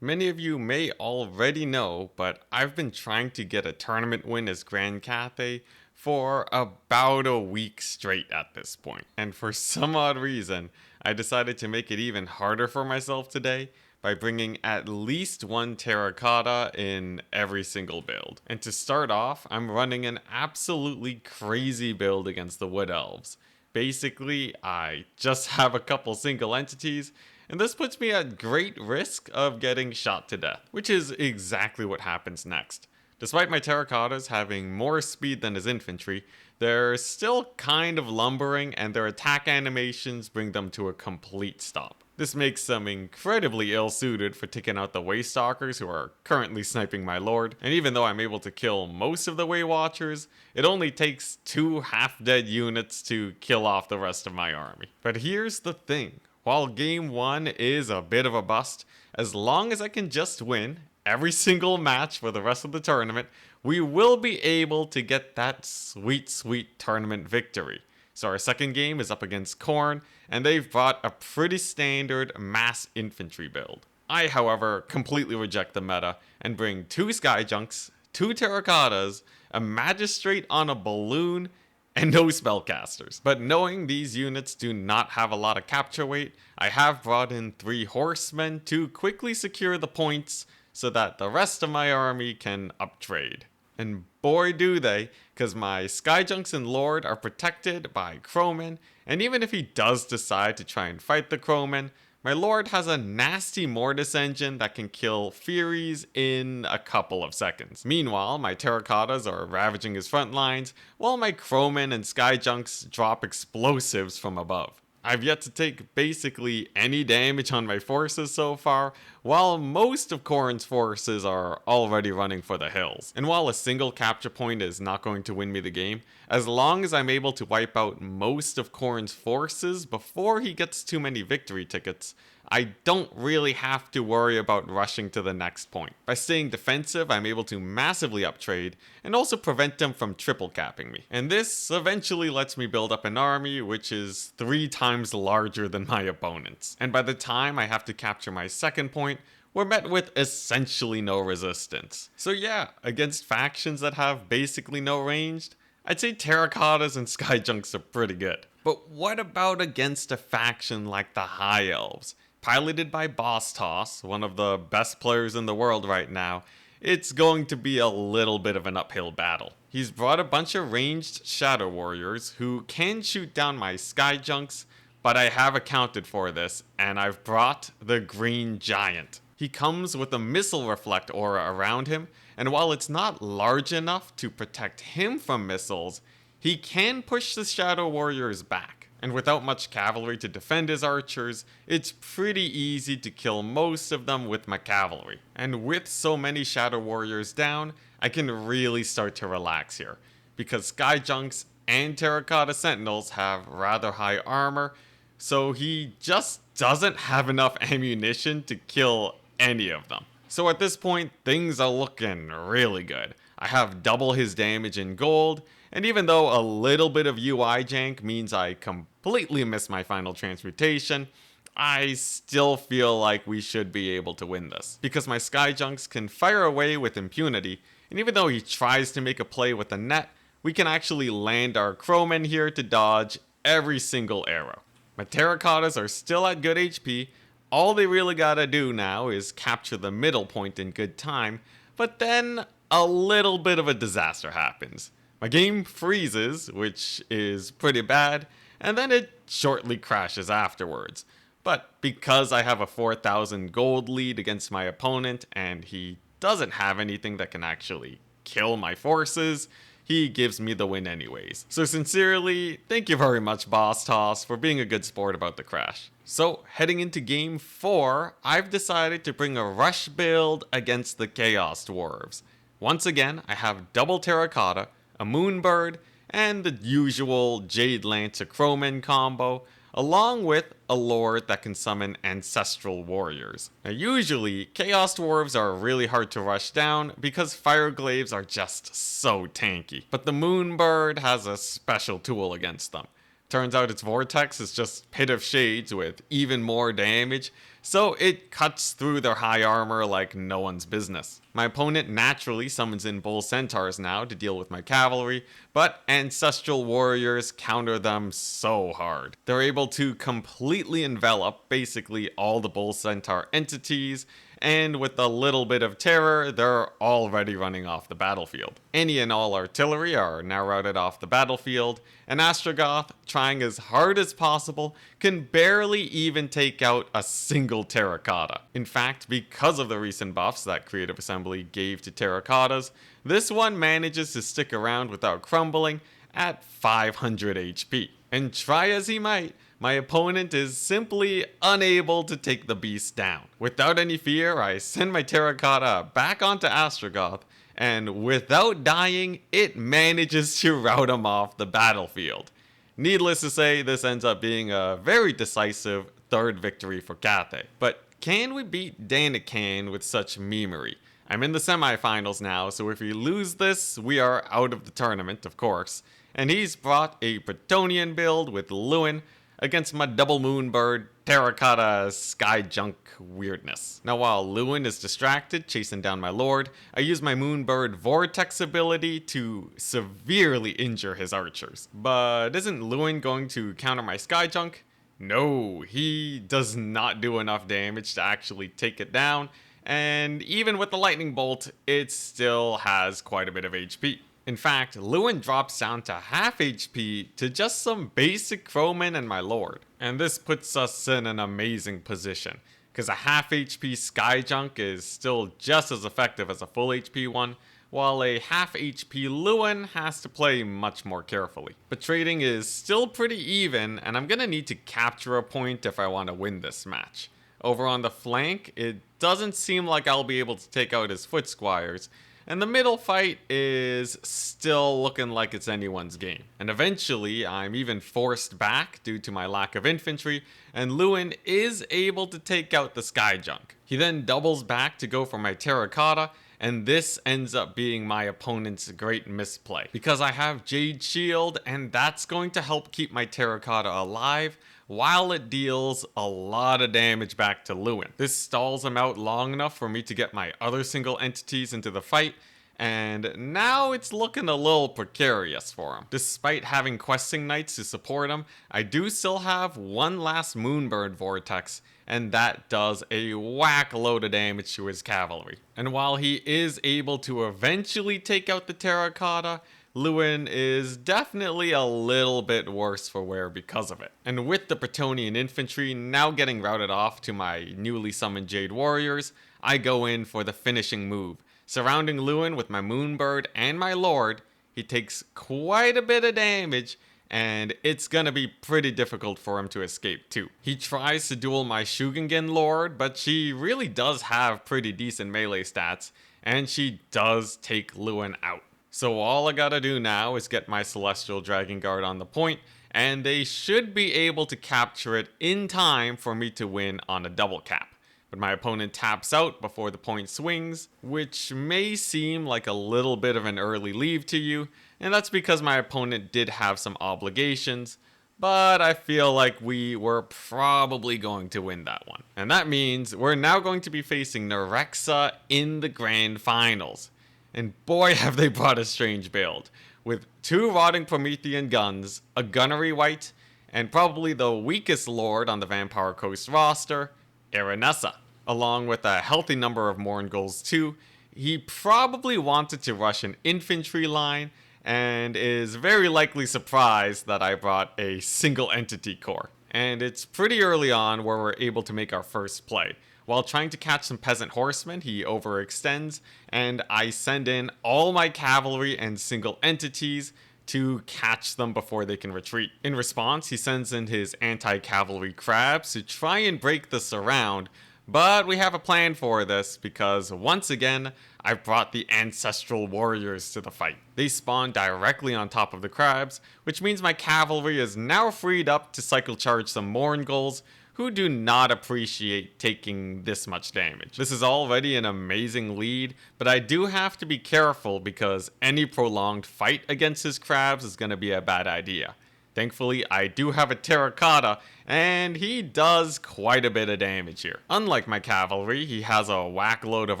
Many of you may already know, but I've been trying to get a tournament win as Grand Cathay for about a week straight at this point. And for some odd reason, I decided to make it even harder for myself today by bringing at least one terracotta in every single build. And to start off, I'm running an absolutely crazy build against the Wood Elves. Basically, I just have a couple single entities, and this puts me at great risk of getting shot to death, which is exactly what happens next. Despite my terracottas having more speed than his infantry, they're still kind of lumbering, and their attack animations bring them to a complete stop. This makes them incredibly ill-suited for taking out the Waystalkers who are currently sniping my lord, and even though I'm able to kill most of the Way Watchers, it only takes 2 half-dead units to kill off the rest of my army. But here's the thing. While game 1 is a bit of a bust, as long as I can just win every single match for the rest of the tournament, we will be able to get that sweet tournament victory. So our second game is up against Khorne, and they've brought a pretty standard mass infantry build. I, however, completely reject the meta and bring 2 Skyjunks, 2 Terracottas, a Magistrate on a balloon, and no spellcasters. But knowing these units do not have a lot of capture weight, I have brought in 3 horsemen to quickly secure the points so that the rest of my army can uptrade. And boy do they, because my Skyjunks and Lord are protected by Crowman, and even if he does decide to try and fight the Crowman, my Lord has a nasty Mortis engine that can kill Furies in a couple of seconds. Meanwhile, my Terracottas are ravaging his front lines, while my Crowman and Skyjunks drop explosives from above. I've yet to take basically any damage on my forces so far, while most of Khorne's forces are already running for the hills. And while a single capture point is not going to win me the game, as long as I'm able to wipe out most of Khorne's forces before he gets too many victory tickets, I don't really have to worry about rushing to the next point. By staying defensive, I'm able to massively uptrade and also prevent him from triple capping me. And this eventually lets me build up an army which is 3 times larger than my opponent's. And by the time I have to capture my second point, we're met with essentially no resistance. So yeah, against factions that have basically no ranged, I'd say Terracottas and Skyjunks are pretty good. But what about against a faction like the High Elves? Piloted by Boss Toss, one of the best players in the world right now, it's going to be a little bit of an uphill battle. He's brought a bunch of ranged Shadow Warriors who can shoot down my Skyjunks, but I have accounted for this, and I've brought the Green Giant. He comes with a missile reflect aura around him, and while it's not large enough to protect him from missiles, he can push the Shadow Warriors back. And without much cavalry to defend his archers, it's pretty easy to kill most of them with my cavalry. And with so many Shadow Warriors down, I can really start to relax here, because Skyjunks and Terracotta Sentinels have rather high armor, so he just doesn't have enough ammunition to kill any of them. So at this point, things are looking really good. I have double his damage in gold, and even though a little bit of UI jank means I completely miss my final transmutation, I still feel like we should be able to win this. Because my Skyjunks can fire away with impunity, and even though he tries to make a play with the net, we can actually land our Crowmen here to dodge every single arrow. My Terracottas are still at good HP, all they really gotta do now is capture the middle point in good time, but then a little bit of a disaster happens. My game freezes, which is pretty bad, and then it shortly crashes afterwards. But because I have a 4,000 gold lead against my opponent and he doesn't have anything that can actually kill my forces, he gives me the win anyways. So sincerely, thank you very much Boss Toss for being a good sport about the crash. So heading into game 4, I've decided to bring a rush build against the Chaos Dwarves. Once again, I have double Terracotta, a Moonbird, and the usual Jade Lance Crowman combo, along with a Lord that can summon Ancestral Warriors. Now usually, Chaos Dwarves are really hard to rush down because Fire Glaives are just so tanky, but the Moonbird has a special tool against them. Turns out its Vortex is just Pit of Shades with even more damage, so it cuts through their high armor like no one's business. My opponent naturally summons in bull centaurs now to deal with my cavalry, but ancestral warriors counter them so hard. They're able to completely envelop basically all the bull centaur entities, and with a little bit of terror, they're already running off the battlefield. Any and all artillery are now routed off the battlefield, and Astrogoth, trying as hard as possible, can barely even take out a single terracotta. In fact, because of the recent buffs that Creative Assembly gave to terracottas, this one manages to stick around without crumbling at 500 HP. And try as he might, my opponent is simply unable to take the beast down. Without any fear, I send my terracotta back onto Astrogoth, and without dying, it manages to rout him off the battlefield. Needless to say, this ends up being a very decisive third victory for Cathay. But can we beat Danican with such memery? I'm in the semifinals now, so if we lose this, we are out of the tournament, of course. And he's brought a Bretonnian build with Lewin against my double moonbird terracotta sky junk weirdness. Now while Lewin is distracted chasing down my lord, I use my moonbird vortex ability to severely injure his archers. But isn't Lewin going to counter my sky junk? No, he does not do enough damage to actually take it down, and even with the lightning bolt, it still has quite a bit of HP. In fact, Lewin drops down to half HP to just some basic crowmen and my lord. And this puts us in an amazing position, because a half HP sky junk is still just as effective as a full HP one, while a half HP Lewin has to play much more carefully. But trading is still pretty even, and I'm gonna need to capture a point if I want to win this match. Over on the flank, it doesn't seem like I'll be able to take out his foot squires, and the middle fight is still looking like it's anyone's game. And eventually, I'm even forced back due to my lack of infantry, and Lewin is able to take out the sky junk. He then doubles back to go for my terracotta, and this ends up being my opponent's great misplay. Because I have Jade Shield, and that's going to help keep my terracotta alive, while it deals a lot of damage back to Lewin. This stalls him out long enough for me to get my other single entities into the fight, and now it's looking a little precarious for him. Despite having questing knights to support him, I do still have one last moonbird vortex, and that does a whack load of damage to his cavalry. And while he is able to eventually take out the terracotta, Lewin is definitely a little bit worse for wear because of it. And with the Bretonnian infantry now getting routed off to my newly summoned Jade warriors, I go in for the finishing move. Surrounding Lewin with my moonbird and my lord, he takes quite a bit of damage, and it's gonna be pretty difficult for him to escape too. He tries to duel my Shugingen lord, but she really does have pretty decent melee stats, and she does take Lewin out. So all I gotta do now is get my Celestial Dragon Guard on the point, and they should be able to capture it in time for me to win on a double cap. But my opponent taps out before the point swings, which may seem like a little bit of an early leave to you, and that's because my opponent did have some obligations, but I feel like we were probably going to win that one. And that means we're now going to be facing Nerexa in the Grand Finals. And boy have they brought a strange build, with 2 Rotting Promethean guns, a gunnery wight, and probably the weakest lord on the Vampire Coast roster, Aranessa. Along with a healthy number of Mourngulls too, he probably wanted to rush an infantry line, and is very likely surprised that I brought a single entity core. And it's pretty early on where we're able to make our first play. While trying to catch some peasant horsemen, he overextends, and I send in all my cavalry and single entities to catch them before they can retreat. In response, he sends in his anti-cavalry crabs to try and break the surround, but we have a plan for this because once again, I've brought the ancestral warriors to the fight. They spawn directly on top of the crabs, which means my cavalry is now freed up to cycle charge some Mourngulls, who do not appreciate taking this much damage. This is already an amazing lead, but I do have to be careful because any prolonged fight against his crabs is going to be a bad idea. Thankfully, I do have a terracotta, and he does quite a bit of damage here. Unlike my cavalry, he has a whack load of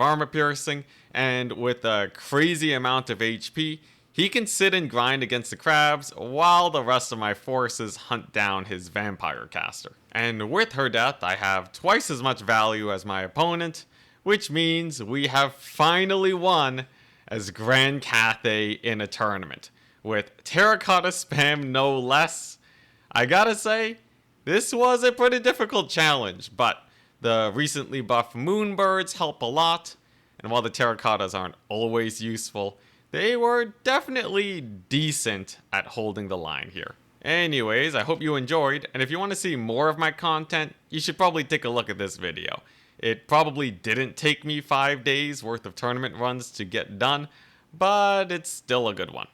armor piercing, and with a crazy amount of HP, he can sit and grind against the crabs while the rest of my forces hunt down his vampire caster. And with her death, I have twice as much value as my opponent, which means we have finally won as Grand Cathay in a tournament, with terracotta spam no less. I gotta say, this was a pretty difficult challenge, but the recently buffed moonbirds help a lot, and while the terracottas aren't always useful, they were definitely decent at holding the line here. Anyways, I hope you enjoyed, and if you want to see more of my content, you should probably take a look at this video. It probably didn't take me 5 days worth of tournament runs to get done, but it's still a good one.